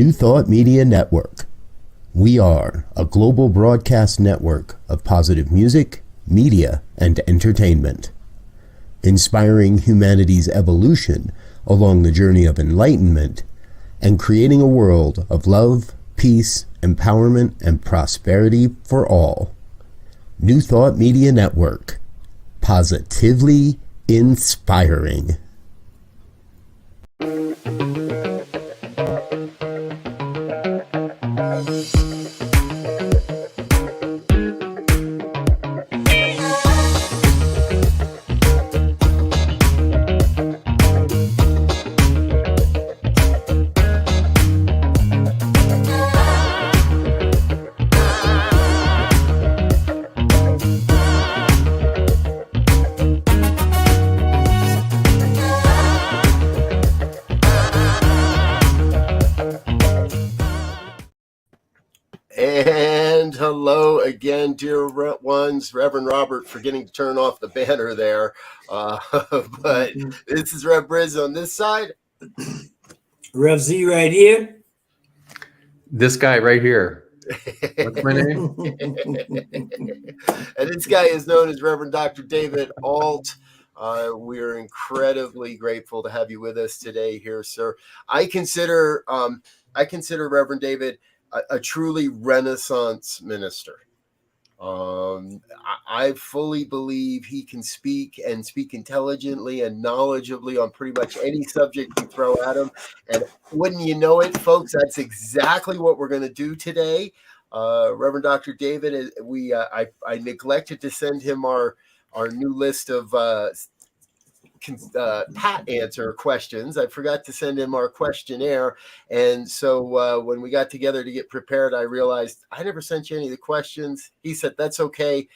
New Thought Media Network. We are a global broadcast network of positive music, media, and entertainment, inspiring humanity's evolution along the journey of enlightenment and creating a world of love, peace, empowerment, and prosperity for all. New Thought Media Network. Positively inspiring. And hello again, dear ones. Reverend Robert forgetting to turn off the banner there. But this is Rev Brz on this side. Rev Z right here. This guy right here. What's my name? And this guy is known as Reverend Dr. David Ault. We're incredibly grateful to have you with us today here, sir. I consider Reverend David a truly Renaissance minister. I fully believe he can speak intelligently and knowledgeably on pretty much any subject you throw at him. And wouldn't you know it, folks, that's exactly what we're going to do today. Reverend Dr. David, I neglected to send him our new list of pat answer questions. I forgot to send him our questionnaire. And so when we got together to get prepared, I realized I never sent you any of the questions. He said, that's okay.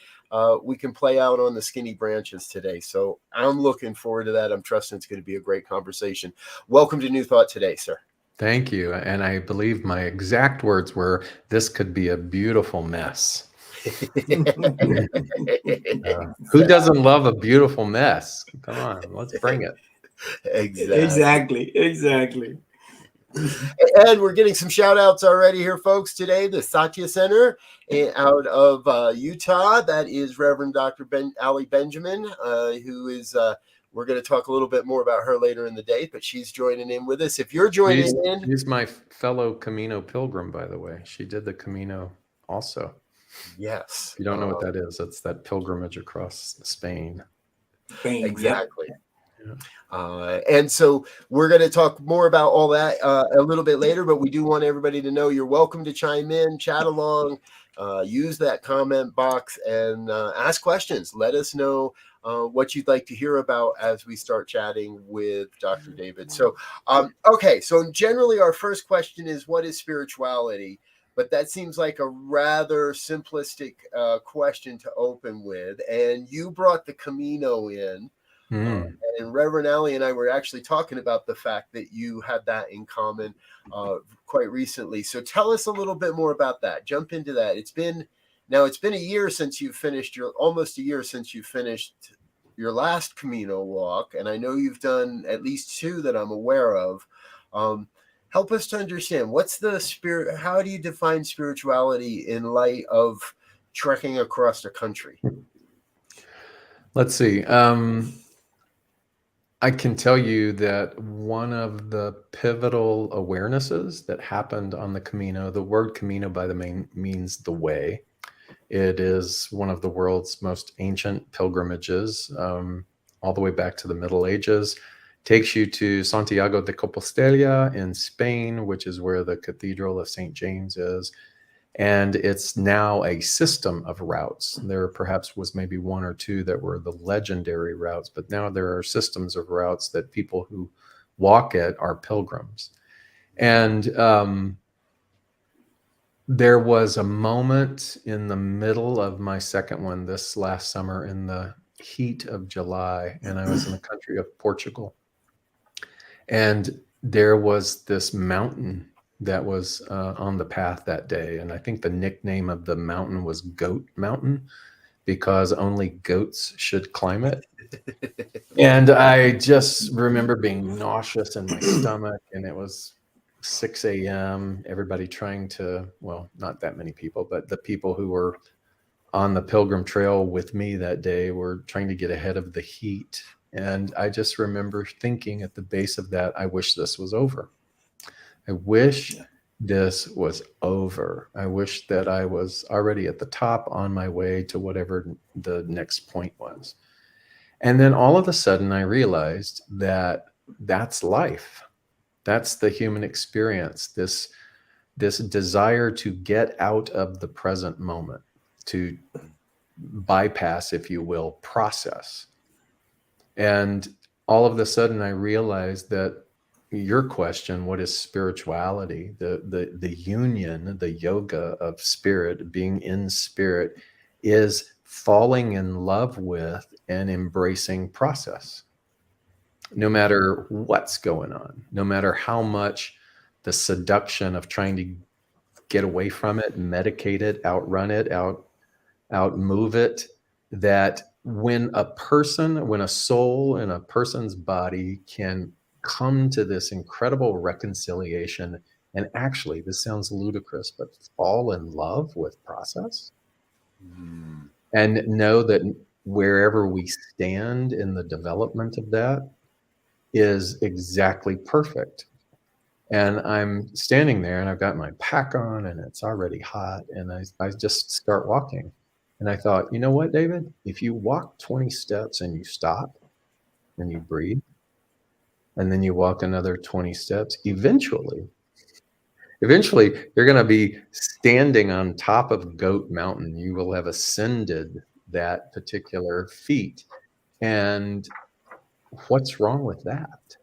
We can play out on the skinny branches today. So I'm looking forward to that. I'm trusting it's going to be a great conversation. Welcome to New Thought Today, sir. Thank you. And I believe my exact words were, this could be a beautiful mess. Who doesn't love a beautiful mess? Come on, let's bring it. Exactly. Exactly. And we're getting some shout outs already here, folks, today. The Satya Center out of Utah. That is Reverend Dr. Ali Benjamin, who is, we're going to talk a little bit more about her later in the day, but she's joining in with us. If you're joining in. She's my fellow Camino pilgrim, by the way. She did the Camino also. Yes. If you don't know what that is, it's that pilgrimage across Spain. Exactly. Yeah. And so we're going to talk more about all that a little bit later, but we do want everybody to know you're welcome to chime in, chat along, use that comment box and ask questions. Let us know what you'd like to hear about as we start chatting with Dr. David. So, okay. So generally our first question is, what is spirituality? But that seems like a rather simplistic question to open with. And you brought the Camino in. And Reverend Ali and I were actually talking about the fact that you had that in common quite recently. So tell us a little bit more about that. Jump into that. It's been a year since you finished almost a year since you finished your last Camino walk. And I know you've done at least 2 that I'm aware of. Help us to understand, what's the spirit? How do you define spirituality in light of trekking across the country? Let's see. I can tell you that one of the pivotal awarenesses that happened on the Camino, the word Camino by the name means the way. It is one of the world's most ancient pilgrimages, all the way back to the Middle Ages. Takes you to Santiago de Compostela in Spain, which is where the Cathedral of St. James is. And it's now a system of routes. There perhaps was maybe 1 or 2 that were the legendary routes, but now there are systems of routes that people who walk it are pilgrims. And there was a moment in the middle of my second one this last summer in the heat of July, and I was in the country of Portugal. And there was this mountain that was on the path that day. And I think the nickname of the mountain was Goat Mountain, because only goats should climb it. And I just remember being nauseous in my stomach, and it was 6 a.m., everybody trying to, well, not that many people, but the people who were on the Pilgrim Trail with me that day were trying to get ahead of the heat. And I just remember thinking at the base of that, I wish this was over. I wish this was over. I wish that I was already at the top on my way to whatever the next point was. And then all of a sudden I realized that that's life. That's the human experience. This desire to get out of the present moment, to bypass, if you will, process. And all of a sudden I realized that your question, what is spirituality? The union, the yoga of spirit, being in spirit, is falling in love with and embracing process. No matter what's going on, no matter how much the seduction of trying to get away from it, medicate it, outrun it, outmove it, that when a soul in a person's body can come to this incredible reconciliation and actually, this sounds ludicrous, but fall in love with process and know that wherever we stand in the development of that is exactly perfect. And I'm standing there and I've got my pack on and it's already hot and I just start walking. And I thought, you know what, David? If you walk 20 steps and you stop and you breathe, and then you walk another 20 steps, eventually you're going to be standing on top of Goat Mountain. You will have ascended that particular feat. And what's wrong with that?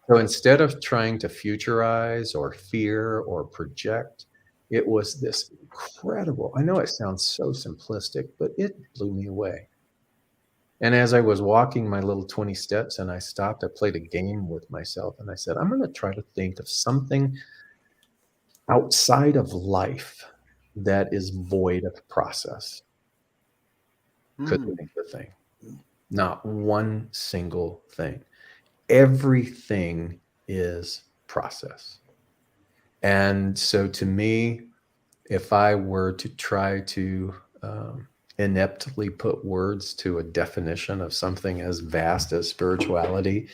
So instead of trying to futurize or fear or project, it was this incredible, I know it sounds so simplistic, but it blew me away. And as I was walking my little 20 steps and I stopped, I played a game with myself and I said, I'm going to try to think of something outside of life that is void of process. Couldn't think of a thing. Not one single thing. Everything is process. And so to me, if I were to try to ineptly put words to a definition of something as vast as spirituality,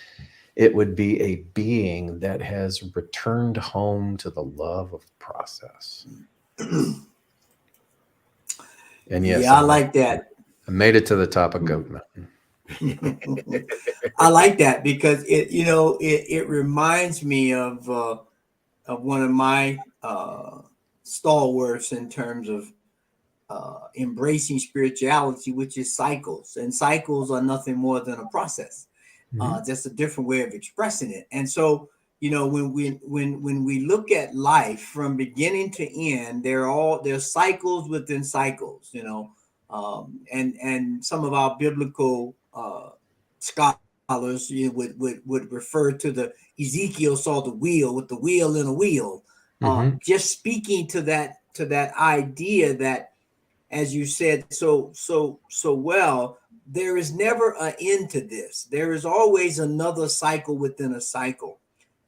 it would be a being that has returned home to the love of process. And yes, yeah, I like that. I made it to the top of Goat Mountain. I like that because it reminds me of one of my stalwarts in terms of embracing spirituality, which is cycles, and cycles are nothing more than a process, just a different way of expressing it. And so, when we look at life from beginning to end, there's cycles within cycles, and some of our biblical scholars would refer to the Ezekiel saw the wheel with the wheel in a wheel, just speaking to that idea that, as you said so well, there is never an end to this. There is always another cycle within a cycle.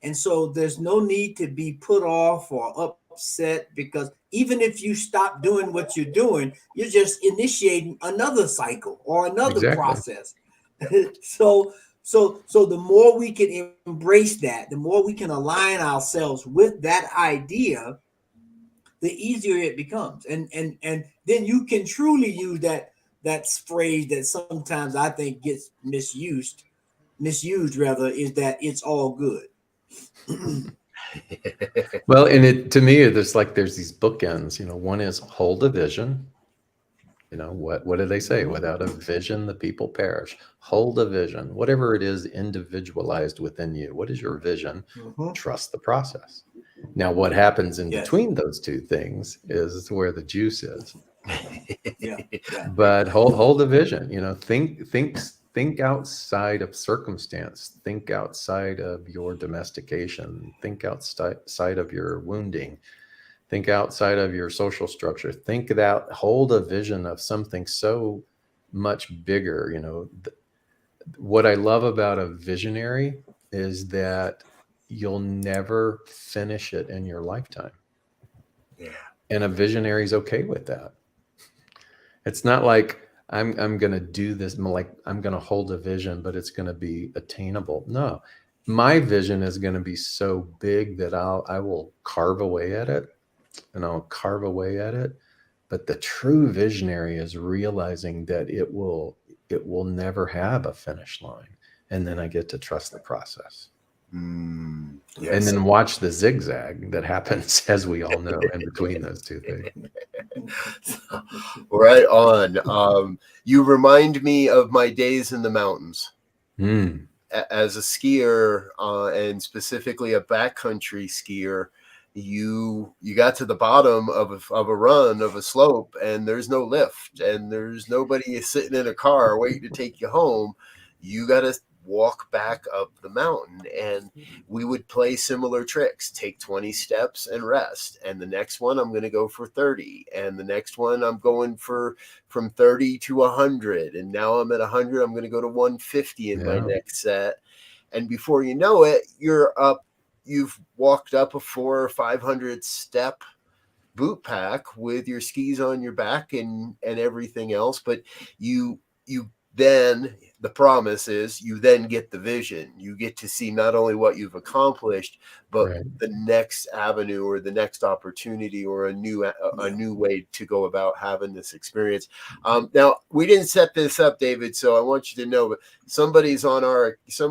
And so there's no need to be put off or upset, because even if you stop doing what you're doing, you're just initiating another cycle or another process. So the more we can embrace that, the more we can align ourselves with that idea, the easier it becomes. And then you can truly use that phrase that sometimes I think gets misused rather, is that it's all good. Well, and to me, there's these bookends, one is hold a vision. What do they say? Without a vision, the people perish. Hold a vision, whatever it is individualized within you. What is your vision? Trust the process. Now, what happens in between those two things is where the juice is. But hold a vision. Think outside of circumstance. Think outside of your domestication. Think outside of your wounding. Think outside of your social structure. Hold a vision of something so much bigger. What I love about a visionary is that you'll never finish it in your lifetime. Yeah. And a visionary is okay with that. It's not like I'm going to do this, like I'm going to hold a vision, but it's going to be attainable. No, my vision is going to be so big that I will carve away at it, and I'll carve away at it. But the true visionary is realizing that it will never have a finish line. And then I get to trust the process. Yes. And then watch the zigzag that happens, as we all know, in between those two things. Right on. You remind me of my days in the mountains. As a skier, and specifically a backcountry skier, you got to the bottom of a run of a slope, and there's no lift, and there's nobody sitting in a car waiting to take you home. You got to walk back up the mountain, and we would play similar tricks. Take 20 steps and rest, and the next one I'm going to go for 30, and the next one I'm going for from 30 to 100, and now I'm at 100. I'm going to go to 150 in my next set, and before you know it, you're up. You've walked up a 400 or 500 step boot pack with your skis on your back and everything else, but you then, the promise is, you then get the vision. You get to see not only what you've accomplished, but the next avenue or the next opportunity or a new way to go about having this experience. Now, we didn't set this up, David, so I want you to know, but somebody's on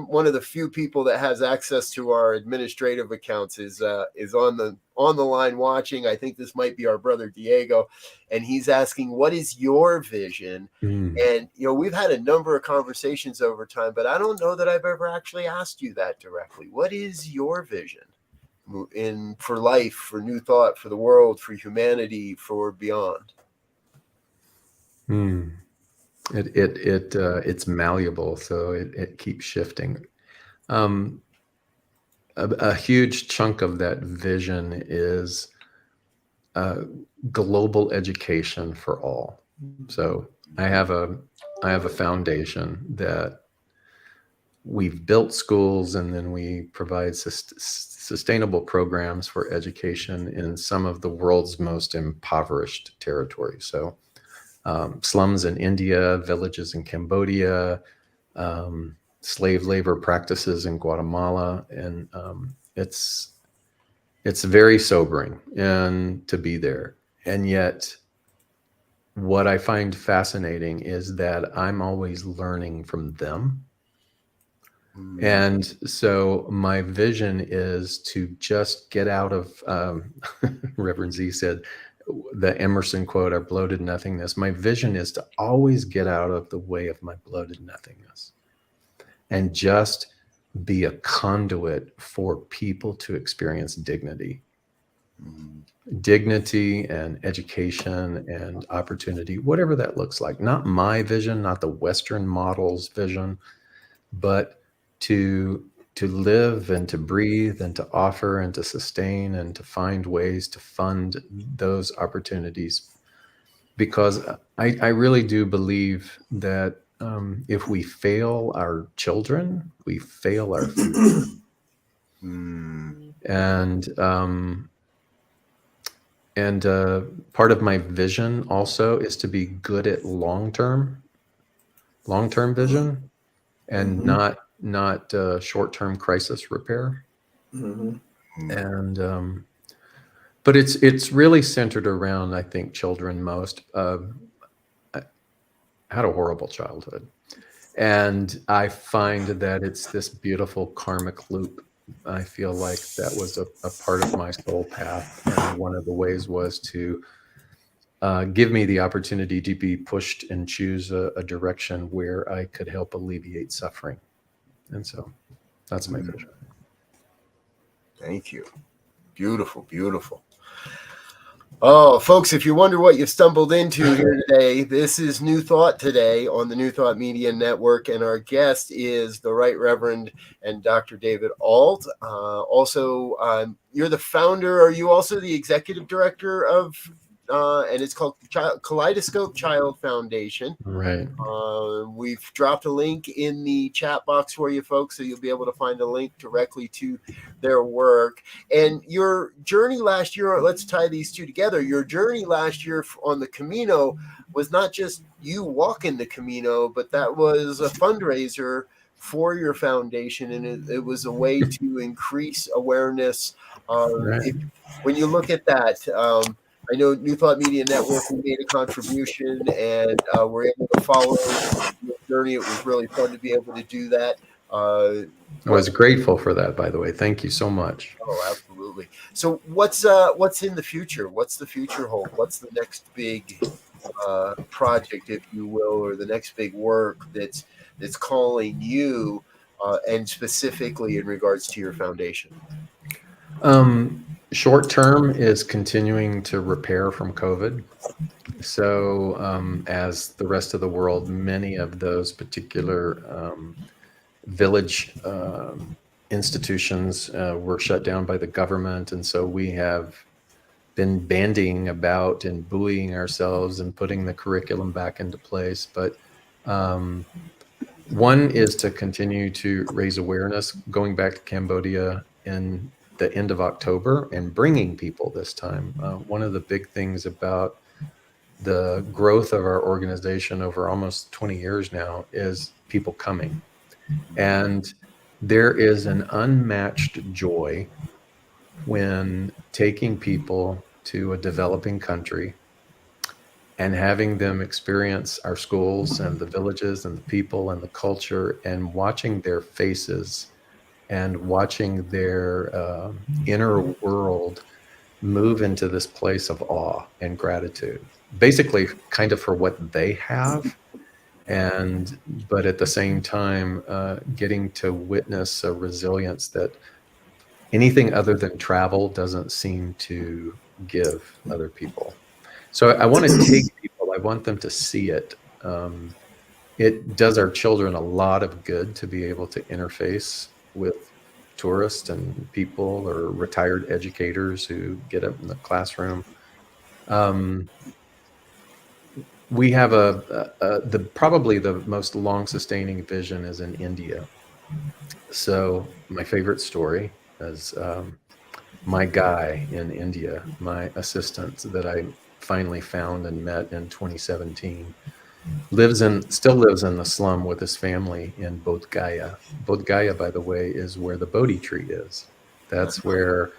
one of the few people that has access to our administrative accounts is on the line watching. I think this might be our brother Diego, and he's asking, what is your vision? And we've had a number of conversations over time, but I don't know that I've ever actually asked you that directly. What is your vision for life, for New Thought, for the world, for humanity, for beyond? It's malleable, so it keeps shifting. A huge chunk of that vision is global education for all. So I have a foundation that we've built schools, and then we provide sustainable programs for education in some of the world's most impoverished territories. So slums in India, villages in Cambodia, slave labor practices in Guatemala, and it's very sobering and to be there. And yet, what I find fascinating is that I'm always learning from them. And so my vision is to just get out of, Rev Brz said, the Emerson quote, our bloated nothingness. My vision is to always get out of the way of my bloated nothingness and just be a conduit for people to experience dignity. Dignity and education and opportunity, whatever that looks like. Not my vision, not the Western model's vision, but to live and to breathe and to offer and to sustain and to find ways to fund those opportunities. Because I really do believe that if we fail our children, we fail our future. And part of my vision also is to be good at long-term vision and not short-term crisis repair. And but it's really centered around, I think, children most. I had a horrible childhood, and I find that it's this beautiful karmic loop. I feel like that was a part of my soul path, and one of the ways was to give me the opportunity to be pushed and choose a direction where I could help alleviate suffering. And so that's my vision. Thank you. Beautiful, beautiful. Oh, folks, if you wonder what you've stumbled into here today, this is New Thought Today on the New Thought Media Network, and our guest is the Right Reverend and Dr. David Ault. Also, you're the founder. Are you also the executive director of and it's called Kaleidoscope Child Foundation. Right. We've dropped a link in the chat box for you folks, so you'll be able to find a link directly to their work. And your journey last year, let's tie these two together. Your journey last year on the Camino was not just you walking the Camino, but that was a fundraiser for your foundation, and it was a way to increase awareness. Right. When you look at that, I know New Thought Media Network, we made a contribution, and we're able to follow your journey. It was really fun to be able to do that. I was grateful for that, by the way. Thank you so much. Oh, absolutely. So what's in the future? What's the future hold? What's the next big project, if you will, or the next big work that's calling you, and specifically in regards to your foundation? Short term is continuing to repair from COVID. So as the rest of the world, many of those particular village institutions were shut down by the government. And so we have been bandying about and buoying ourselves and putting the curriculum back into place. But one is to continue to raise awareness, going back to Cambodia in the end of October and bringing people this time. One of the big things about the growth of our organization over almost 20 years now is people coming. And there is an unmatched joy when taking people to a developing country and having them experience our schools and the villages and the people and the culture, and watching their faces and watching their inner world move into this place of awe and gratitude, basically kind of for what they have, but at the same time getting to witness a resilience that anything other than travel doesn't seem to give other people. So I want to take people, I want them to see it. It does our children a lot of good to be able to interface with tourists and people or retired educators who get up in the classroom. We have probably the most long-sustaining vision is in India. So my favorite story is my guy in India, my assistant that I finally found and met in 2017, still lives in the slum with his family in Bodh Gaya. Bodh Gaya, by the way, is where the Bodhi tree is. That's where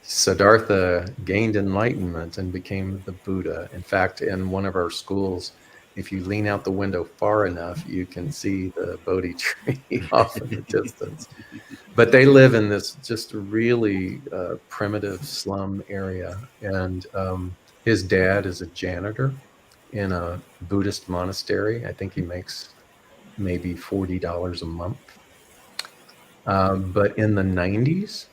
Siddhartha gained enlightenment and became the Buddha. In fact, in one of our schools, if you lean out the window far enough, you can see the Bodhi tree off in the distance. But they live in this just really primitive slum area. And his dad is a janitor in a Buddhist monastery. I think he makes maybe $40 a month. But in the 90s,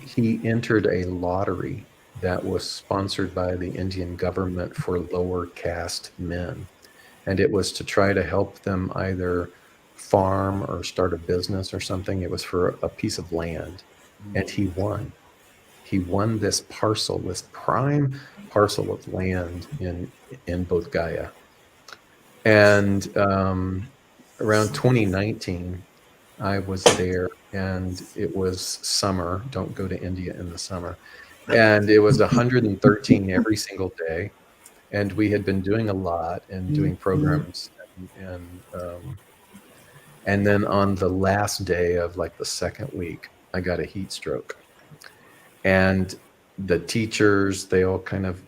he entered a lottery that was sponsored by the Indian government for lower caste men. And it was to try to help them either farm or start a business or something. It was for a piece of land. And he won. He won this parcel, this prime parcel of land in Bodh Gaya. And around 2019, I was there, and it was summer. Don't go to India in the summer. And it was 113 every single day. And we had been doing a lot and doing programs. And then on the last day of like the second week, I got a heat stroke. And the teachers, they all kind of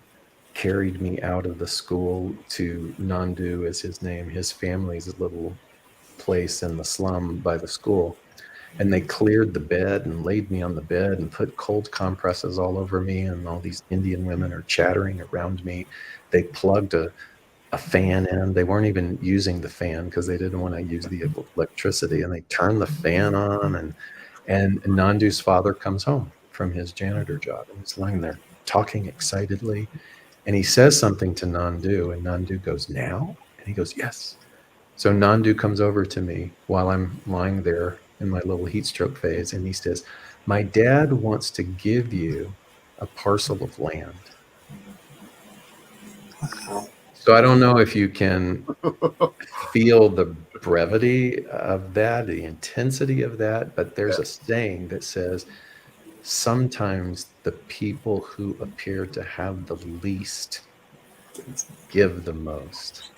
carried me out of the school to Nandu is his name, his family's little place in the slum by the school. And they cleared the bed and laid me on the bed and put cold compresses all over me. And all these Indian women are chattering around me. They plugged a fan in. They weren't even using the fan because they didn't want to use the electricity. And they turned the fan on. And Nandu's father comes home from his janitor job. And he's lying there talking excitedly. And he says something to Nandu. And Nandu goes, "Now?" And he goes, "Yes." So Nandu comes over to me while I'm lying there in my little heat stroke phase. And he says, "My dad wants to give you a parcel of land." So I don't know if you can feel the brevity of that, the intensity of that, but there's a saying that says, sometimes the people who appear to have the least give the most.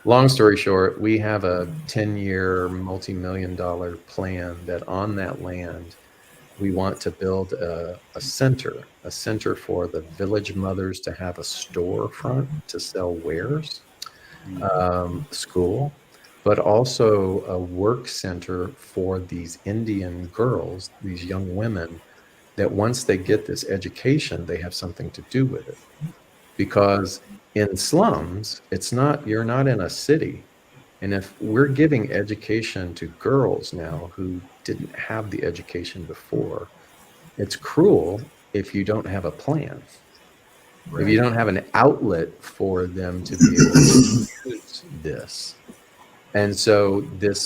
Long story short, we have a 10-year, multi-million-dollar plan that on that land, we want to build a center for the village mothers to have a storefront to sell wares, school, but also a work center for these Indian girls, these young women, that once they get this education, they have something to do with it. Because in slums, you're not in a city. And if we're giving education to girls now who didn't have the education before, it's cruel if you don't have a plan. Right. If you don't have an outlet for them to be able to use this. And so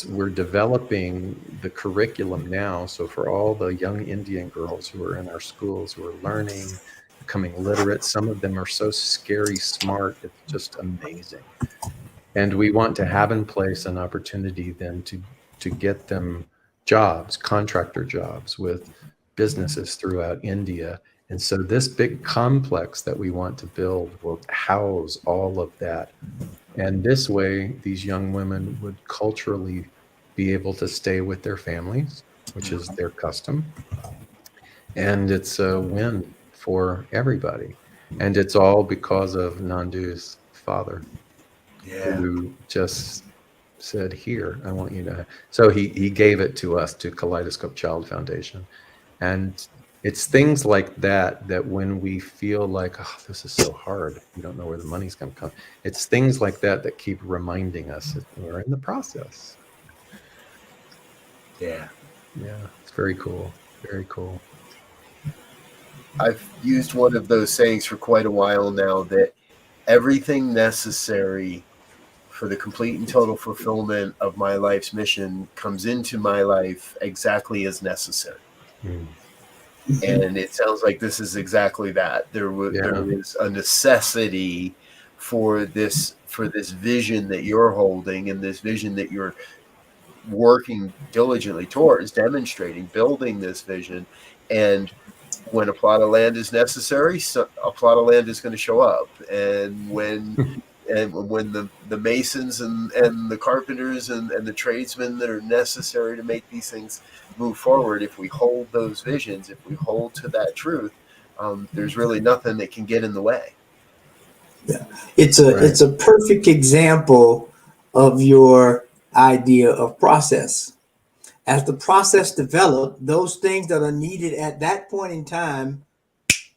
we're developing the curriculum now. So for all the young Indian girls who are in our schools, who are learning, becoming literate, some of them are so scary smart, it's just amazing. And we want to have in place an opportunity then to get them jobs, contractor jobs with businesses throughout India. And so this big complex that we want to build will house all of that. And this way, these young women would culturally be able to stay with their families, which is their custom. And it's a win for everybody. And it's all because of Nandu's father, who just said, here, I want you to. So he gave it to us, to Kaleidoscope Child Foundation. And it's things like that when we feel like, oh, this is so hard, we don't know where the money's going to come. It's things like that keep reminding us that we're in the process. Yeah. It's very cool. Very cool. I've used one of those sayings for quite a while now, that everything necessary for the complete and total fulfillment of my life's mission comes into my life exactly as necessary. And it sounds like this is exactly that. There is a necessity for this vision that you're holding, and this vision that you're working diligently towards, demonstrating, building this vision. And when a plot of land is necessary, a plot of land is going to show up. And when the masons and the carpenters and the tradesmen that are necessary to make these things move forward, if we hold those visions, if we hold to that truth, there's really nothing that can get in the way. Yeah, it's a perfect example of your idea of process. As the process developed, those things that are needed at that point in time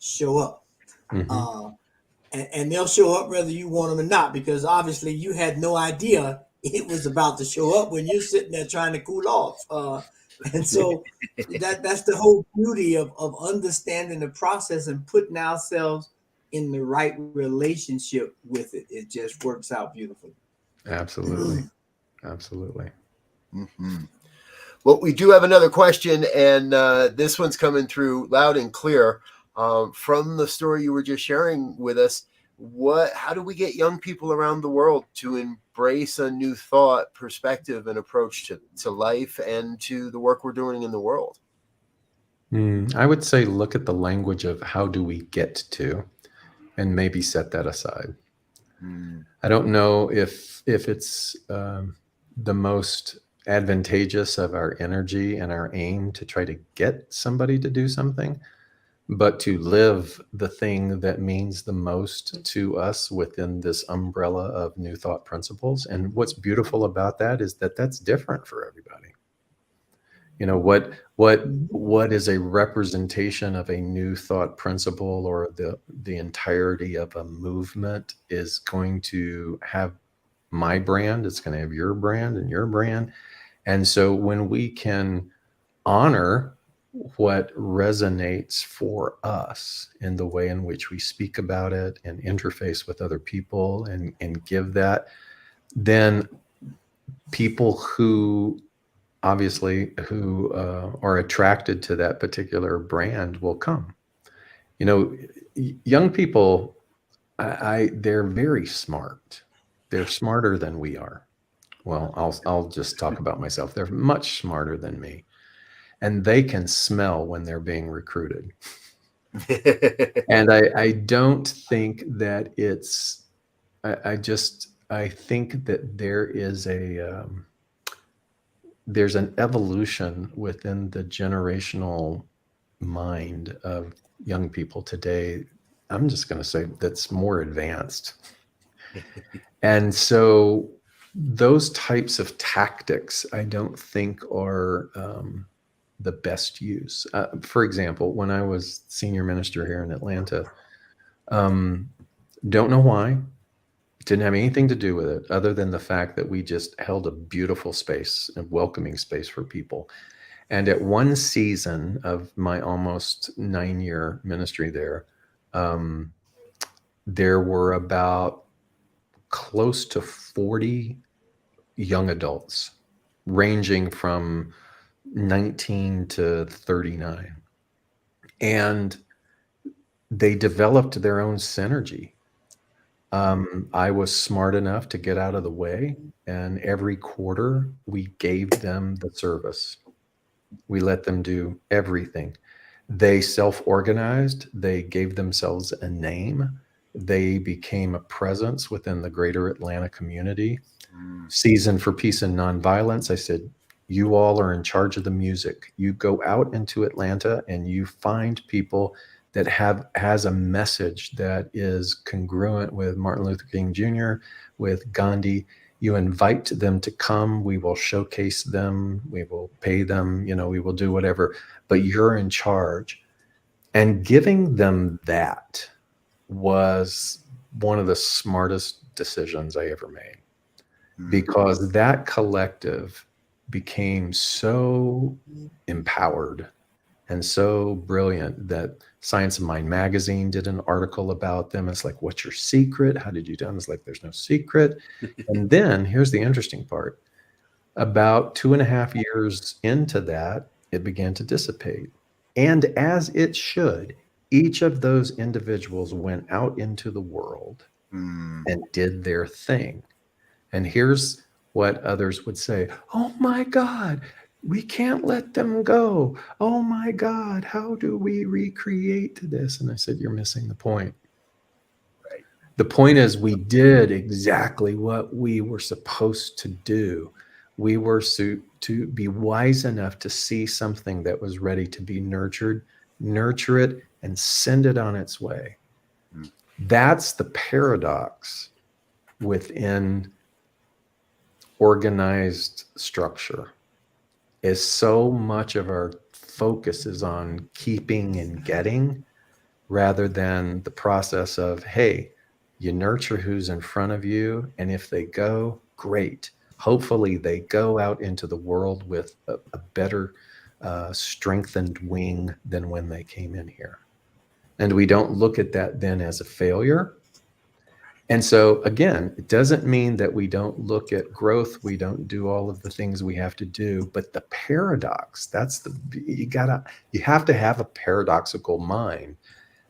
show up. And they'll show up whether you want them or not, because obviously you had no idea it was about to show up when you're sitting there trying to cool off. And so that's the whole beauty of understanding the process and putting ourselves in the right relationship with it. It just works out beautifully. Absolutely. Absolutely. Well, we do have another question, and this one's coming through loud and clear. From the story you were just sharing with us, how do we get young people around the world to embrace a new thought, perspective, and approach to life and to the work we're doing in the world? I would say look at the language of how do we get to, and maybe set that aside. I don't know if it's the most advantageous of our energy and our aim to try to get somebody to do something, but to live the thing that means the most to us within this umbrella of new thought principles. And what's beautiful about that is that that's different for everybody. You know, what is a representation of a new thought principle, or the entirety of a movement, is going to have my brand, it's going to have your brand and your brand. And so when we can honor what resonates for us in the way in which we speak about it and interface with other people and give that, then people who obviously are attracted to that particular brand will come. You know, young people, they're very smart. They're smarter than we are. Well, I'll just talk about myself. They're much smarter than me, and they can smell when they're being recruited. And I don't think that it's. I think that there is there's an evolution within the generational mind of young people today. I'm just going to say that's more advanced. And so those types of tactics, I don't think are the best use. For example, when I was senior minister here in Atlanta, don't know why, didn't have anything to do with it other than the fact that we just held a beautiful space, a welcoming space for people. And at one season of my almost 9-year ministry there, there were about close to 40 young adults ranging from 19 to 39. And they developed their own synergy. I was smart enough to get out of the way, and every quarter we gave them the service. We let them do everything. They self-organized. They gave themselves a name. They became a presence within the greater Atlanta community. Season for Peace and Nonviolence, I said, you all are in charge of the music. You go out into Atlanta and you find people that has a message that is congruent with Martin Luther King Jr., with Gandhi. You invite them to come. We will showcase them. We will pay them. We will do whatever. But you're in charge. And giving them that was one of the smartest decisions I ever made, because that collective became so empowered and so brilliant that Science of Mind magazine did an article about them. It's like, what's your secret? How did you do it? It's like, there's no secret. And then here's the interesting part. About 2.5 years into that, it began to dissipate. And as it should, each of those individuals went out into the world and did their thing. And here's what others would say. Oh my God, we can't let them go. Oh my God, how do we recreate this? And I said, you're missing the point. Right. The point is, we did exactly what we were supposed to do. We were to be wise enough to see something that was ready to be nurtured, nurture it, and send it on its way. That's the paradox within organized structure. Is so much of our focus is on keeping and getting, rather than the process of, hey, you nurture who's in front of you, and if they go, great. Hopefully they go out into the world with a better strengthened wing than when they came in here. And we don't look at that then as a failure. And so again, it doesn't mean that we don't look at growth. We don't do all of the things we have to do, but the paradox, you have to have a paradoxical mind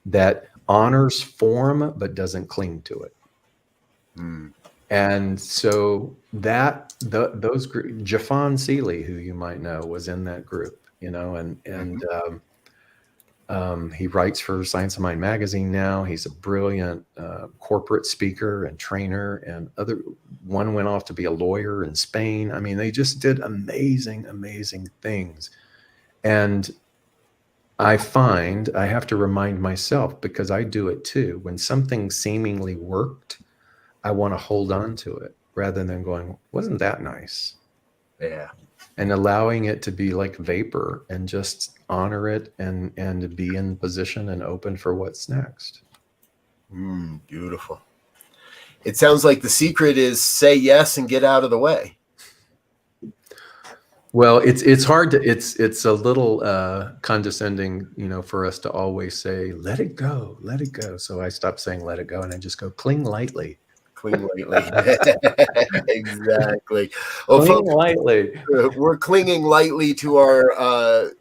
that honors form, but doesn't cling to it. And so those group, Jafon Seeley, who you might know, was in that group, he writes for Science of Mind magazine now. He's a brilliant corporate speaker and trainer, and one went off to be a lawyer in Spain. I mean, they just did amazing, amazing things. And I find I have to remind myself, because I do it too. When something seemingly worked, I want to hold on to it rather than going, wasn't that nice? Yeah. And allowing it to be like vapor and just honor it and be in position and open for what's next. Beautiful. It sounds like the secret is say yes and get out of the way. Well, it's hard to, it's a little condescending, for us to always say, let it go. So I stopped saying let it go and I just go cling lightly. Cling lightly. Exactly. Well, cling folks, lightly. We're clinging lightly to our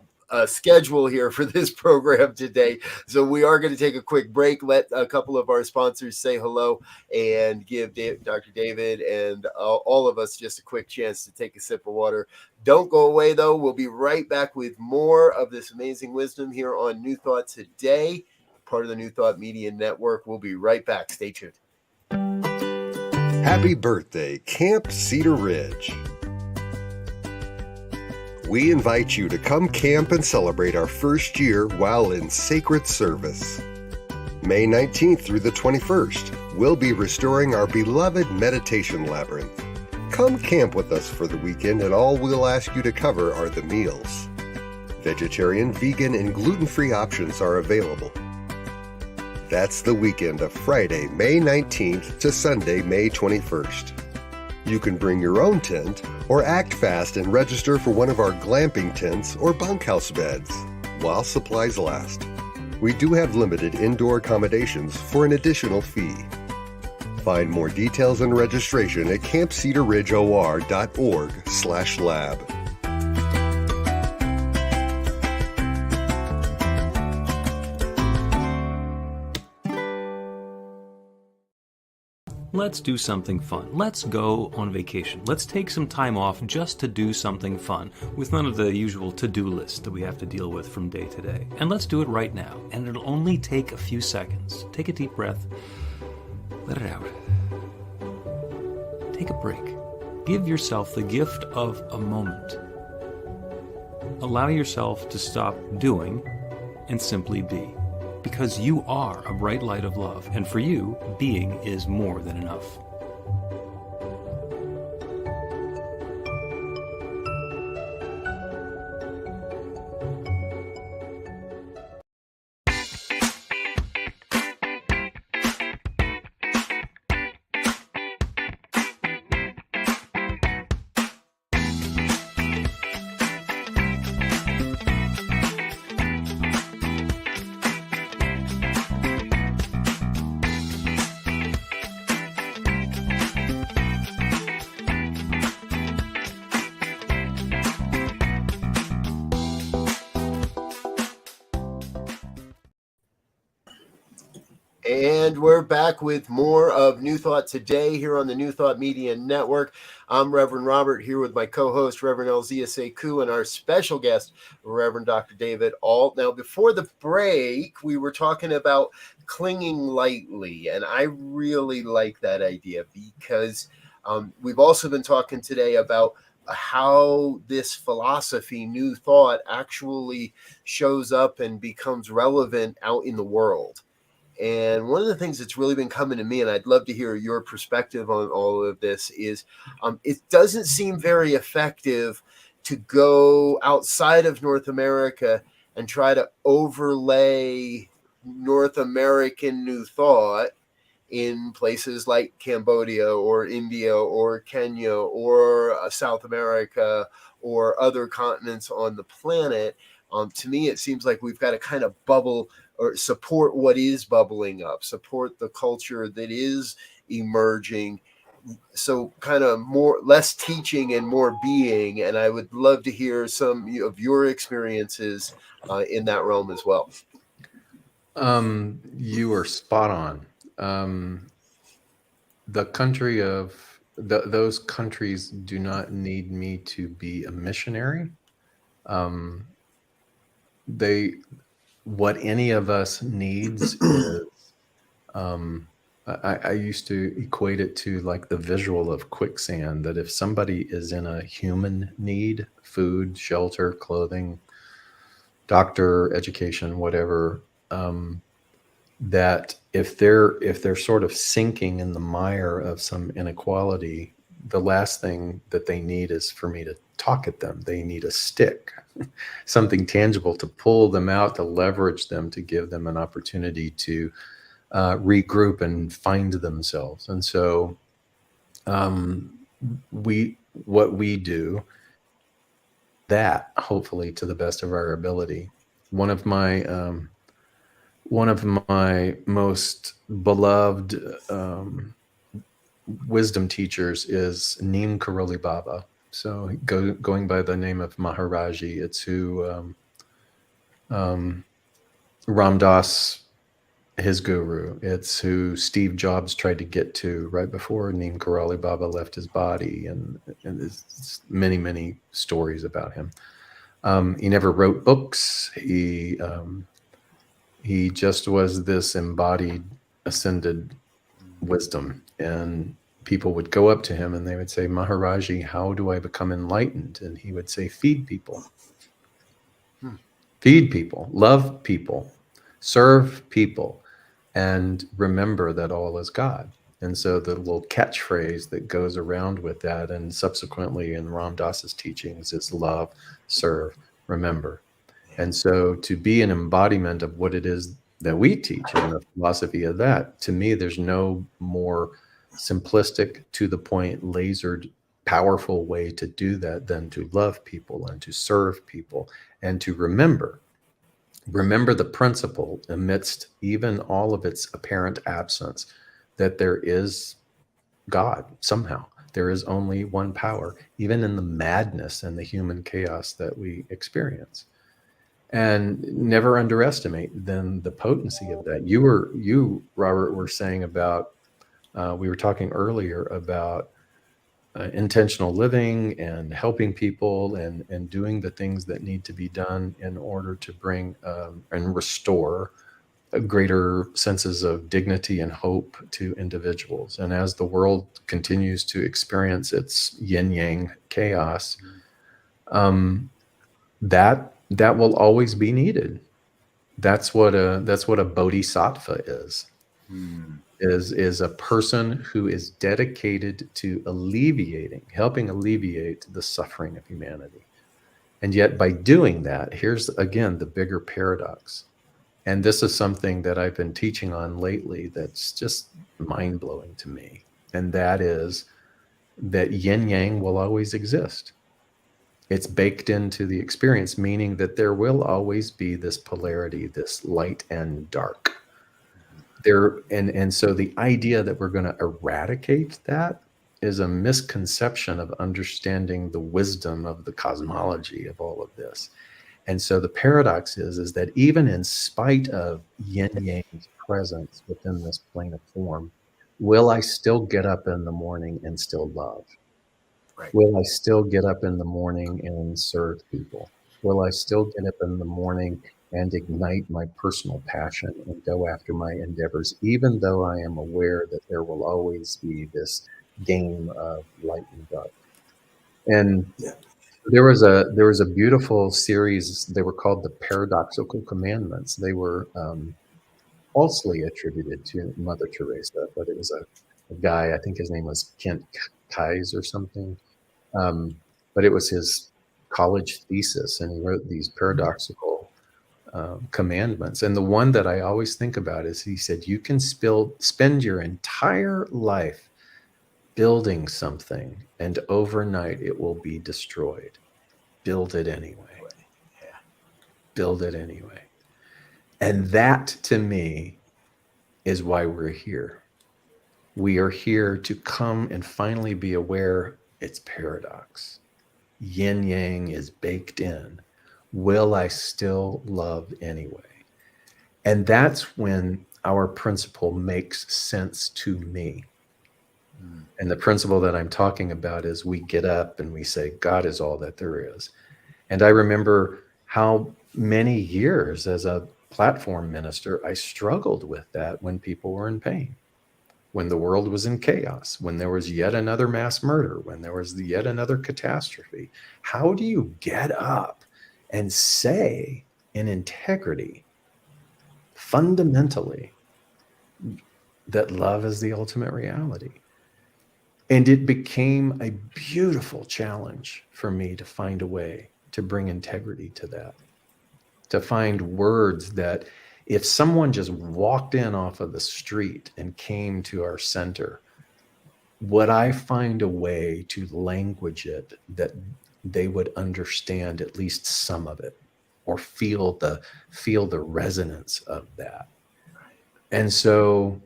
schedule here for this program today. So we are going to take a quick break, let a couple of our sponsors say hello, and give Dr. David and all of us just a quick chance to take a sip of water. Don't go away, though. We'll be right back with more of this amazing wisdom here on New Thought Today, part of the New Thought Media Network. We'll be right back. Stay tuned. Happy birthday, Camp Cedar Ridge. We invite you to come camp and celebrate our first year while in sacred service. May 19th through the 21st, we'll be restoring our beloved meditation labyrinth. Come camp with us for the weekend, and all we'll ask you to cover are the meals. Vegetarian, vegan, and gluten-free options are available. That's the weekend of Friday, May 19th to Sunday, May 21st. You can bring your own tent or act fast and register for one of our glamping tents or bunkhouse beds while supplies last. We do have limited indoor accommodations for an additional fee. Find more details and registration at campcedarridgeor.org/lab. Let's do something fun. Let's go on vacation. Let's take some time off just to do something fun with none of the usual to-do list that we have to deal with from day to day. And let's do it right now. And it'll only take a few seconds. Take a deep breath. Let it out. Take a break. Give yourself the gift of a moment. Allow yourself to stop doing and simply be. Because you are a bright light of love, and for you, being is more than enough. And we're back with more of New Thought Today here on the New Thought Media Network. I'm Reverend Robert here with my co-host, Reverend Elzia Sekou, and our special guest, Reverend Dr. David Ault. Now, before the break, we were talking about clinging lightly, and I really like that idea because we've also been talking today about how this philosophy, New Thought, actually shows up and becomes relevant out in the world. And one of the things that's really been coming to me, and I'd love to hear your perspective on all of this, is it doesn't seem very effective to go outside of North America and try to overlay North American New Thought in places like Cambodia or India or Kenya or South America or other continents on the planet. To me, it seems like we've got to kind of bubble or support what is bubbling up, support the culture that is emerging. So kind of less teaching and more being. And I would love to hear some of your experiences in that realm as well. You are spot on. The country of those countries do not need me to be a missionary. What any of us needs is, I used to equate it to like the visual of quicksand, that if somebody is in a human need, food, shelter, clothing, doctor, education, whatever, that if they're sort of sinking in the mire of some inequality, the last thing that they need is for me to talk at them. They need a stick, something tangible to pull them out, to leverage them, to give them an opportunity to regroup and find themselves. And so what we do that, hopefully to the best of our ability. One of my most beloved wisdom teachers is Neem Karoli Baba. So going by the name of Maharaji, it's who Ram Dass, his guru. It's who Steve Jobs tried to get to right before Neem Karoli Baba left his body, and there's many, many stories about him. He never wrote books. He just was this embodied, ascended wisdom, and people would go up to him and they would say, Maharaji, how do I become enlightened? And he would say, feed people. Feed people, love people, serve people, and remember that all is God. And so the little catchphrase that goes around with that, and subsequently in Ram Dass's teachings, is love, serve, remember. And so to be an embodiment of what it is that we teach and the philosophy of that, to me, there's no more simplistic, to the point, lasered, powerful way to do that than to love people and to serve people and to remember the principle amidst even all of its apparent absence, that there is God somehow. There is only one power, even in the madness and the human chaos that we experience. And never underestimate then the potency of that. You, Robert, were saying about, we were talking earlier about intentional living and helping people and doing the things that need to be done in order to bring and restore greater senses of dignity and hope to individuals. And as the world continues to experience its yin-yang chaos, that will always be needed. That's what a bodhisattva is. Is a person who is dedicated to helping alleviate the suffering of humanity. And yet by doing that, here's again the bigger paradox. And this is something that I've been teaching on lately that's just mind-blowing to me. And that is that yin-yang will always exist. It's baked into the experience, meaning that there will always be this polarity, this light and dark. And so the idea that we're going to eradicate that is a misconception of understanding the wisdom of the cosmology of all of this. And so the paradox is that even in spite of yin-yang's presence within this plane of form, will I still get up in the morning and still love? Right. Will I still get up in the morning and serve people? Will I still get up in the morning and ignite my personal passion and go after my endeavors, even though I am aware that there will always be this game of light and dark? And there was a beautiful series. They were called the Paradoxical Commandments. They were falsely attributed to Mother Teresa, but it was a guy, I think his name was Kent Keyes or something. But it was his college thesis, and he wrote these paradoxical commandments. And the one that I always think about is, he said, you can spend your entire life building something, and overnight it will be destroyed. Build it anyway. Build it anyway. And that, to me, is why we're here. We are here to come and finally be aware it's paradox. Yin yang is baked in. Will I still love anyway? And that's when our principle makes sense to me. And the principle that I'm talking about is, we get up and we say, God is all that there is. And I remember how many years as a platform minister, I struggled with that when people were in pain, when the world was in chaos, when there was yet another mass murder, when there was yet another catastrophe. How do you get up and say in integrity, fundamentally, that love is the ultimate reality? And it became a beautiful challenge for me to find a way to bring integrity to that, to find words that if someone just walked in off of the street and came to our center, would I find a way to language it that they would understand at least some of it, or feel the resonance of that? And so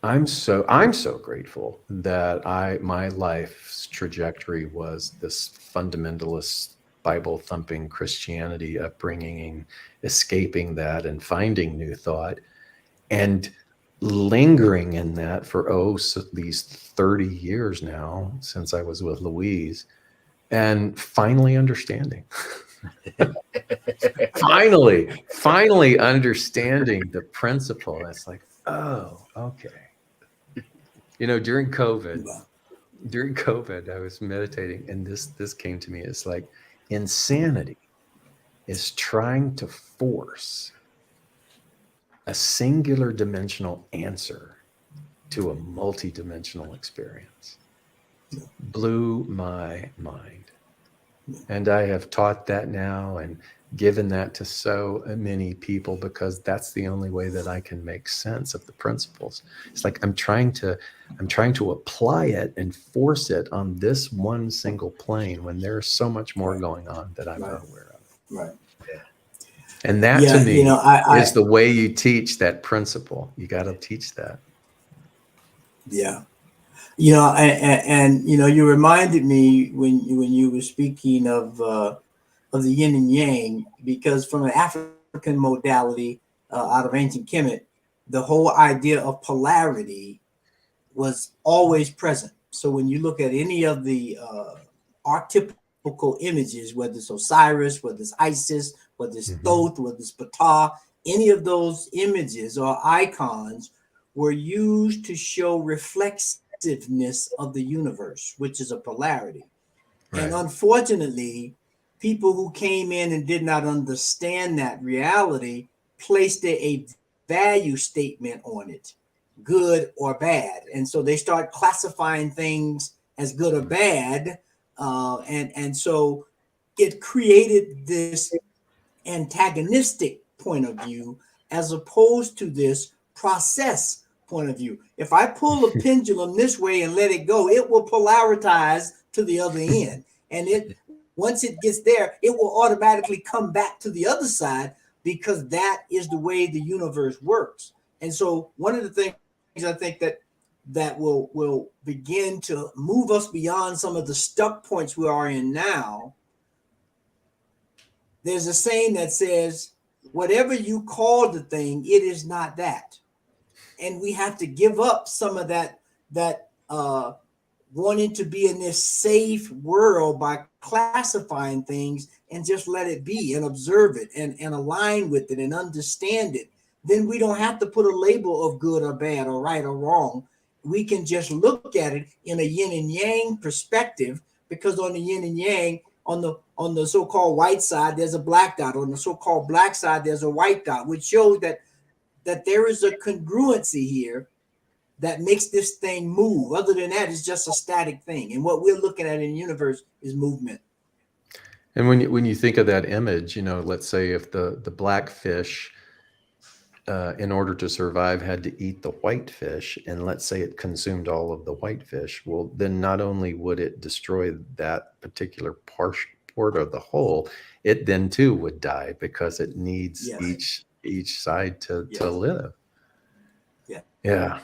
I'm so grateful that my life's trajectory was this fundamentalist Bible thumping Christianity upbringing, escaping that and finding new thought, and lingering in that for so these 30 years now since I was with Louise, and finally understanding. finally understanding the principle. It's like, oh, okay. During COVID, I was meditating, and this came to me. It's like, insanity is trying to force a singular dimensional answer to a multidimensional experience. Blew my mind. And I have taught that now and given that to so many people, because that's the only way that I can make sense of the principles. It's like I'm trying to apply it and force it on this one single plane when there's so much more going on that I'm not aware of. Right. And that to me is the way you teach that principle. You got to teach that. Yeah. And you reminded me when you were speaking of the yin and yang, because from an African modality out of ancient Kemet, the whole idea of polarity was always present. So when you look at any of the archetypical images, whether it's Osiris, whether it's Isis, whether it's Thoth, whether it's Ptah, any of those images or icons were used to show reflexiveness of the universe, which is a polarity. Right. And unfortunately, people who came in and did not understand that reality placed a value statement on it, good or bad. And so they start classifying things as good or bad. And so it created this antagonistic point of view as opposed to this process point of view. If I pull a pendulum this way and let it go, it will polarize to the other end. And once it gets there, it will automatically come back to the other side, because that is the way the universe works. And so one of the things I think that will begin to move us beyond some of the stuck points we are in now. There's a saying that says, whatever you call the thing, it is not that. And we have to give up some of that wanting to be in this safe world by classifying things and just let it be and observe it and align with it and understand it. Then we don't have to put a label of good or bad or right or wrong. We can just look at it in a yin and yang perspective, because on the yin and yang, on the so-called white side, there's a black dot. On the so-called black side, there's a white dot, which shows that there is a congruency here that makes this thing move. Other than that, it's just a static thing. And what we're looking at in the universe is movement. And when you think of that image, let's say if the black fish, in order to survive, had to eat the white fish, and let's say it consumed all of the white fish, well, then not only would it destroy that particular part of the whole, it then too would die, because it needs each side to live. Yeah.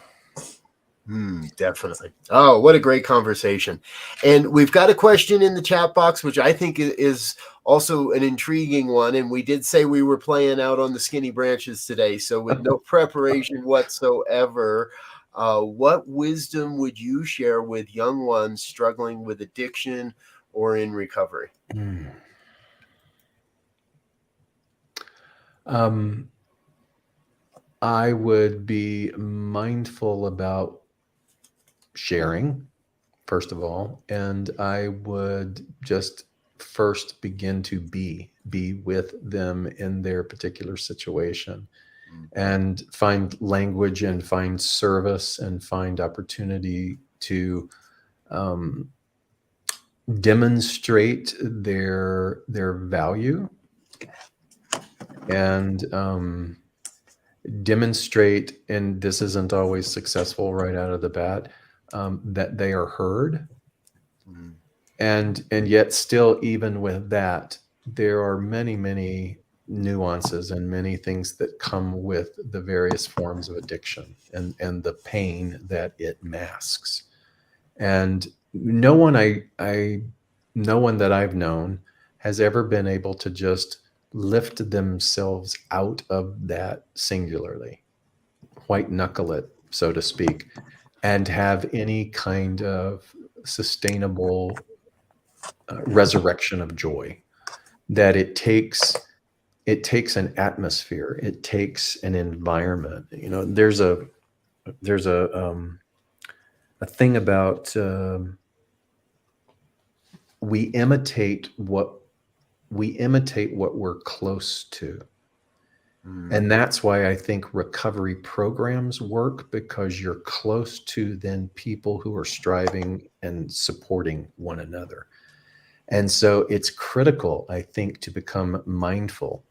Definitely. Oh, what a great conversation. And we've got a question in the chat box, which I think is also an intriguing one. And we did say we were playing out on the skinny branches today, so with no preparation whatsoever. What wisdom would you share with young ones struggling with addiction or in recovery? I would be mindful about sharing, first of all, and I would just first begin to be with them in their particular situation, and find language and find service and find opportunity to demonstrate their value and demonstrate, and this isn't always successful right out of the bat, that they are heard. And yet still, even with that, there are many nuances and many things that come with the various forms of addiction and the pain that it masks. And no one that I've known has ever been able to just lift themselves out of that singularly, white knuckle it, so to speak, and have any kind of sustainable resurrection of joy. That it takes an atmosphere, it takes an environment. You know, there's a thing about we imitate what we're close to. And that's why I think recovery programs work, because you're close to then people who are striving and supporting one another. And so it's critical, I think, to become mindful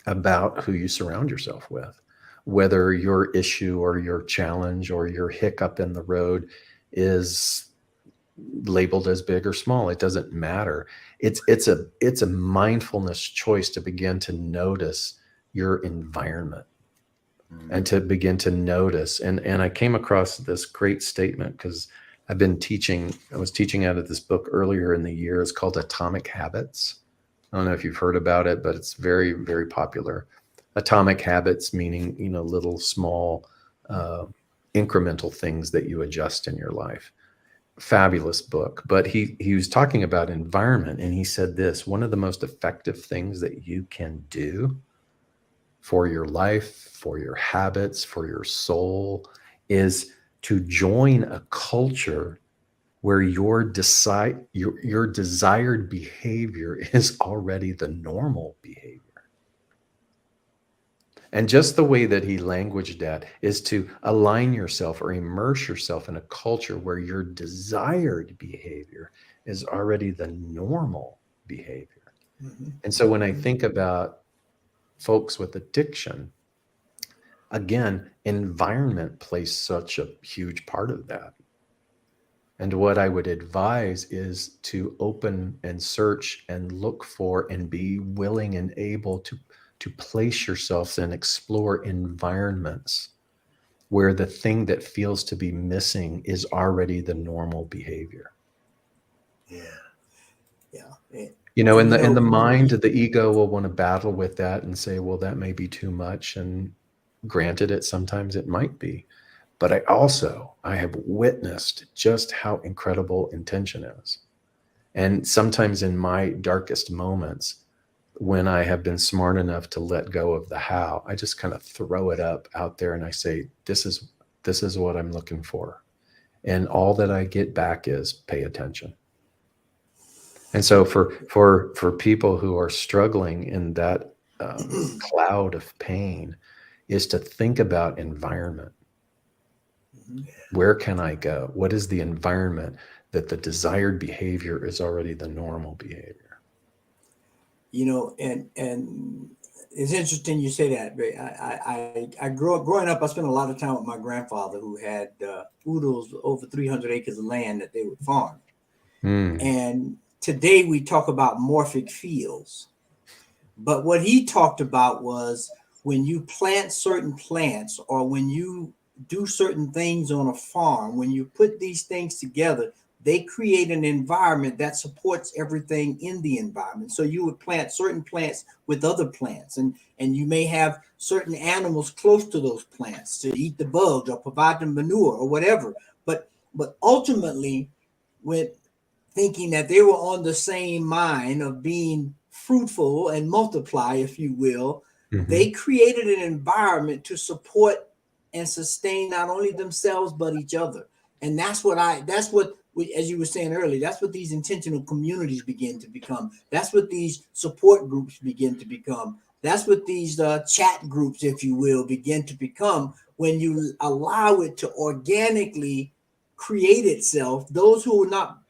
about who you surround yourself with, whether your issue or your challenge or your hiccup in the road is labeled as big or small. It doesn't matter. It's a mindfulness choice to begin to notice your environment and to begin to notice. And I came across this great statement because I was teaching out of this book earlier in the year. It's called Atomic Habits. I don't know if you've heard about it, but it's very, very popular. Atomic habits, meaning, you know, little small incremental things that you adjust in your life. Fabulous book. But he was talking about environment, and he said this: one of the most effective things that you can do for your life, for your habits, for your soul, is to join a culture where your desired behavior is already the normal behavior. And just the way that he languaged that is to align yourself or immerse yourself in a culture where your desired behavior is already the normal behavior. And so when I think about folks with addiction, again, environment plays such a huge part of that. And what I would advise is to open and search and look for and be willing and able to place yourselves and explore environments where the thing that feels to be missing is already the normal behavior. Yeah. You know, in the mind, the ego will want to battle with that and say, well, that may be too much. And granted, sometimes it might be. But I have witnessed just how incredible intention is. And sometimes in my darkest moments, when I have been smart enough to let go of the how, I just kind of throw it up out there and I say, this is what I'm looking for. And all that I get back is pay attention. And so for people who are struggling in that cloud of pain, is to think about environment. Where can I go? What is the environment that the desired behavior is already the normal behavior? You know, and it's interesting you say that, Ray. I grew up, growing up, I spent a lot of time with my grandfather, who had oodles, over 300 acres of land that they would farm. And today we talk about morphic fields. But what he talked about was when you plant certain plants, or when you do certain things on a farm, when you put these things together, they create an environment that supports everything in the environment. So you would plant certain plants with other plants, and you may have certain animals close to those plants to eat the bugs or provide them manure or whatever. But ultimately, with thinking that they were on the same mind of being fruitful and multiply, if you will, they created an environment to support and sustain not only themselves but each other. And that's what as you were saying earlier, that's what these intentional communities begin to become. That's what these support groups begin to become. That's what these chat groups, if you will, begin to become when you allow it to organically create itself. Those who are not,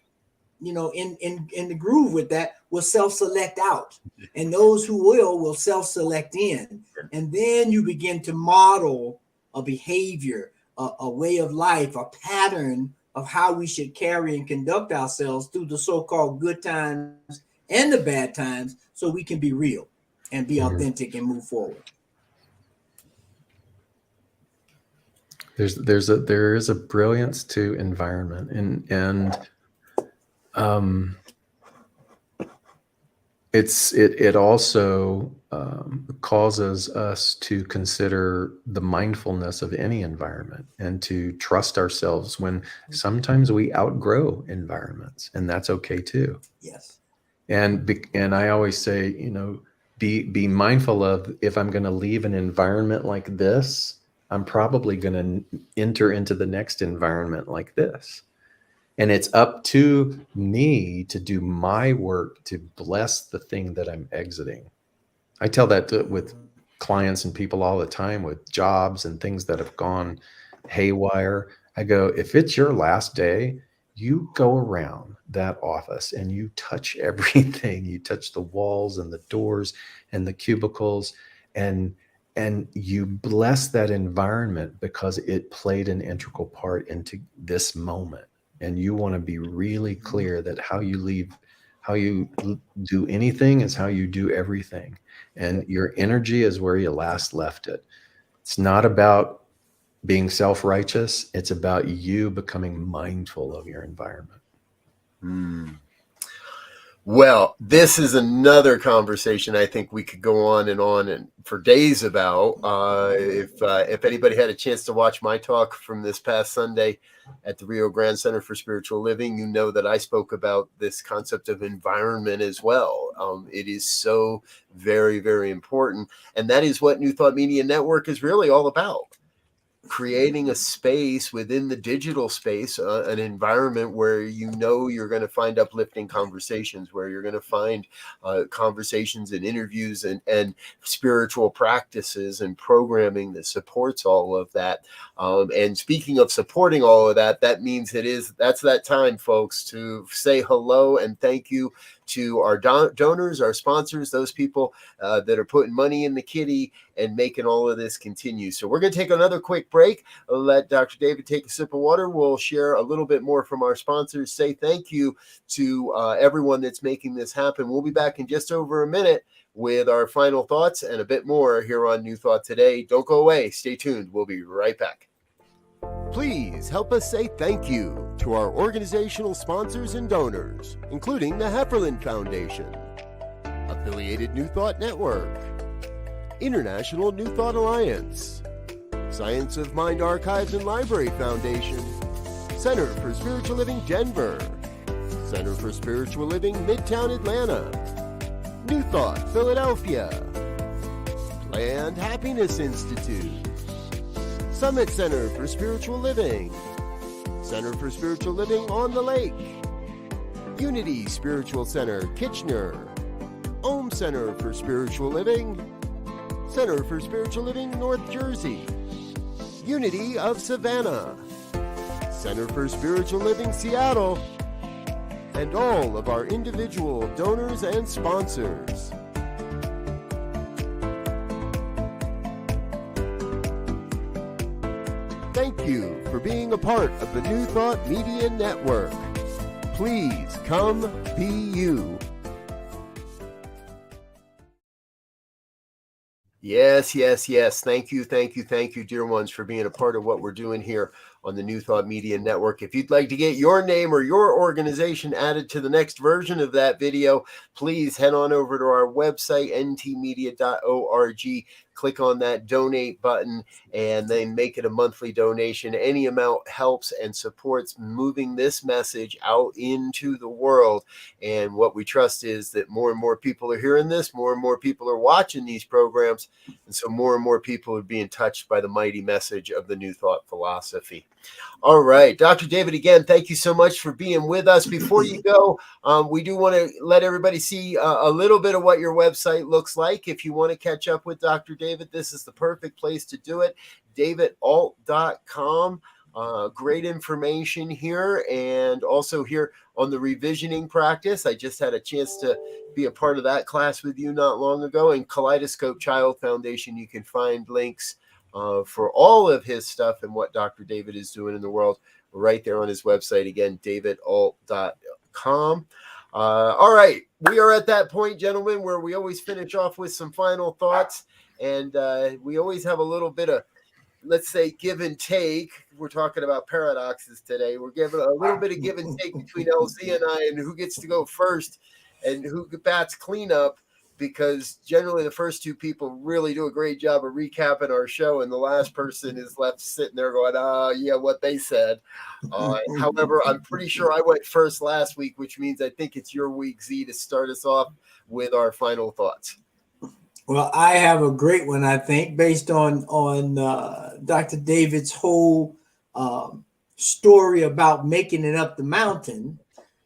you know, in the groove with that will self-select out, and those who will self-select in. And then you begin to model a behavior, a way of life, a pattern of how we should carry and conduct ourselves through the so-called good times and the bad times, so we can be real and be authentic and move forward. There is a brilliance to environment, and It also causes us to consider the mindfulness of any environment and to trust ourselves when sometimes we outgrow environments, and that's okay too. Yes. And I always say, be mindful of, if I'm going to leave an environment like this, I'm probably going to enter into the next environment like this. And it's up to me to do my work to bless the thing that I'm exiting. I tell that with clients and people all the time, with jobs and things that have gone haywire. I go, if it's your last day, you go around that office and you touch everything. You touch the walls and the doors and the cubicles, and you bless that environment because it played an integral part into this moment. And you want to be really clear that how you do anything is how you do everything. And your energy is where you last left it. It's not about being self-righteous. It's about you becoming mindful of your environment. Well, this is another conversation I think we could go on and for days about. If anybody had a chance to watch my talk from this past Sunday at the Rio Grande Center for Spiritual Living, you know that I spoke about this concept of environment as well. It is so very, very important. And that is what New Thought Media Network is really all about. Creating a space within the digital space, an environment where you're going to find uplifting conversations, where you're going to find conversations and interviews and spiritual practices and programming that supports all of that. And speaking of supporting all of that, that means that's that time, folks, to say hello and thank you to our donors, our sponsors, those people that are putting money in the kitty and making all of this continue. So we're going to take another quick break. I'll let Dr. David take a sip of water. We'll share a little bit more from our sponsors, say thank you to everyone that's making this happen. We'll be back in just over a minute with our final thoughts and a bit more here on New Thought Today. Don't go away. Stay tuned. We'll be right back. Please help us say thank you to our organizational sponsors and donors, including the Hefferland Foundation, Affiliated New Thought Network, International New Thought Alliance, Science of Mind Archives and Library Foundation, Center for Spiritual Living Denver, Center for Spiritual Living Midtown Atlanta, New Thought Philadelphia, Planned Happiness Institute, Summit Center for Spiritual Living, Center for Spiritual Living on the Lake, Unity Spiritual Center Kitchener, Om Center for Spiritual Living, Center for Spiritual Living North Jersey, Unity of Savannah, Center for Spiritual Living Seattle, and all of our individual donors and sponsors. Thank you for being a part of the New Thought Media Network. Please come be you. Yes. Thank you, dear ones, for being a part of what we're doing here on the New Thought Media Network. If you'd like to get your name or your organization added to the next version of that video, please head on over to our website, ntmedia.org. Click on that donate button and then make it a monthly donation. Any amount helps and supports moving this message out into the world. And what we trust is that more and more people are hearing this, more and more people are watching these programs. And so more and more people are being touched by the mighty message of the New Thought philosophy. All right, Dr. David, again, thank you so much for being with us. Before you go, we do want to let everybody see a little bit of what your website looks like. If you want to catch up with Dr. David, this is the perfect place to do it. davidault.com. Great information here, and also here on the revisioning practice. I just had a chance to be a part of that class with you not long ago. And Kaleidoscope Child Foundation, you can find links for all of his stuff and what Dr. David is doing in the world right there on his website. Again, davidault.com. All right, we are at that point, gentlemen, where we always finish off with some final thoughts, and we always have a little bit of, let's say, give and take. We're talking about paradoxes today. We're giving a little bit of give and take between LZ and I, and who gets to go first. and who bats cleanup, because generally the first two people really do a great job of recapping our show, and the last person is left sitting there going, yeah, what they said. However, I'm pretty sure I went first last week, which means I think it's your week, Z, to start us off with our final thoughts. Well, I have a great one, I think, based on Dr. David's whole story about making it up the mountain.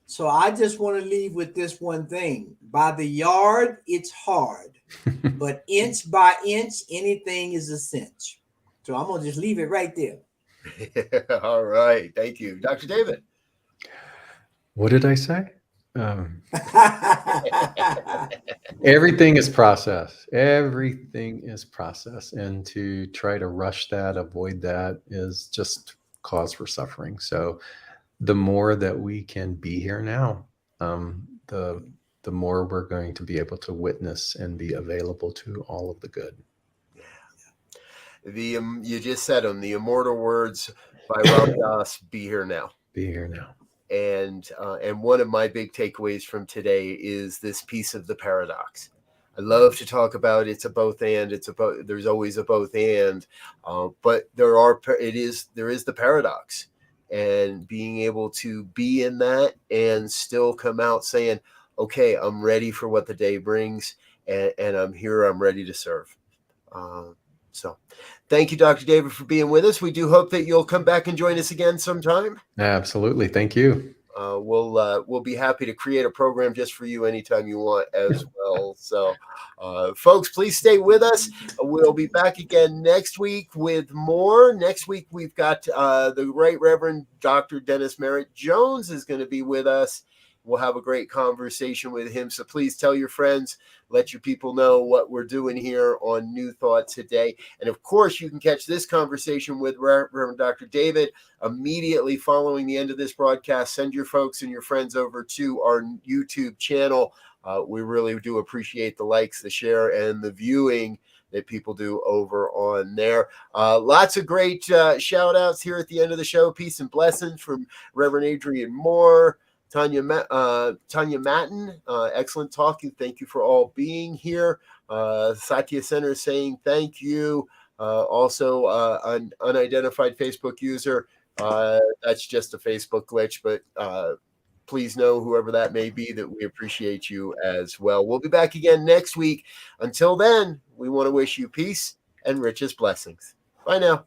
So I just want to leave with this one thing. By the yard, it's hard, but inch by inch, anything is a cinch. So I'm going to just leave it right there. All right. Thank you. Dr. David. What did I say? Everything is process. Everything is process. And to try to rush that, avoid that, is just cause for suffering. So the more that we can be here now, the more we're going to be able to witness and be available to all of the good. You just said them, the immortal words by Ram Dass, be here now. Be here now. And one of my big takeaways from today is this piece of the paradox. I love to talk about it's a both and, there's always a both and, but there is the paradox, and being able to be in that and still come out saying, okay, I'm ready for what the day brings, and I'm here, I'm ready to serve. So thank you, Dr. David, for being with us. We do hope that you'll come back and join us again sometime. Absolutely. Thank you. We'll be happy to create a program just for you anytime you want as well. So, folks, please stay with us. We'll be back again next week with more. Next week, we've got the Right Reverend Dr. Dennis Merritt Jones is going to be with us. We'll have a great conversation with him. So please tell your friends, let your people know what we're doing here on New Thought Today. And of course, you can catch this conversation with Reverend Dr. David immediately following the end of this broadcast. Send your folks and your friends over to our YouTube channel. We really do appreciate the likes, the share, and the viewing that people do over on there. Lots of great shout outs here at the end of the show. Peace and blessings from Reverend Adrian Moore, Tanya Matten, excellent talking. Thank you for all being here. Satya Center saying thank you. Also, an unidentified Facebook user. That's just a Facebook glitch, but please know, whoever that may be, that we appreciate you as well. We'll be back again next week. Until then, we want to wish you peace and richest blessings. Bye now.